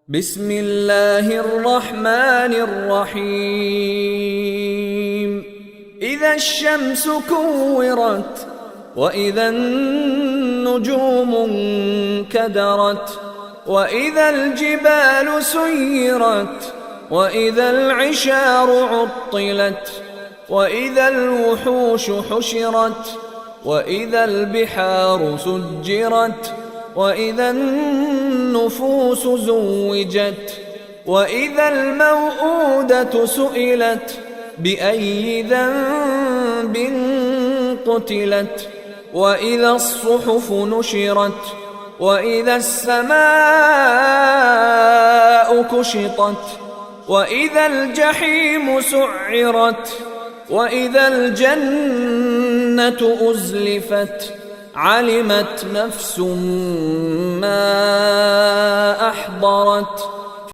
بسم الله الرحمن الرحيم إذا الشمس كورت وإذا النجوم انكدرت وإذا الجبال سيرت وإذا العشار عطلت وإذا الوحوش حشرت وإذا البحار سجرت وإذا النفوس زوجت وإذا الموءودة سئلت بأي ذنب قتلت وإذا الصحف نشرت وإذا السماء كشطت وإذا الجحيم سعرت وإذا الجنة أزلفت علمت نفس ما أحضرت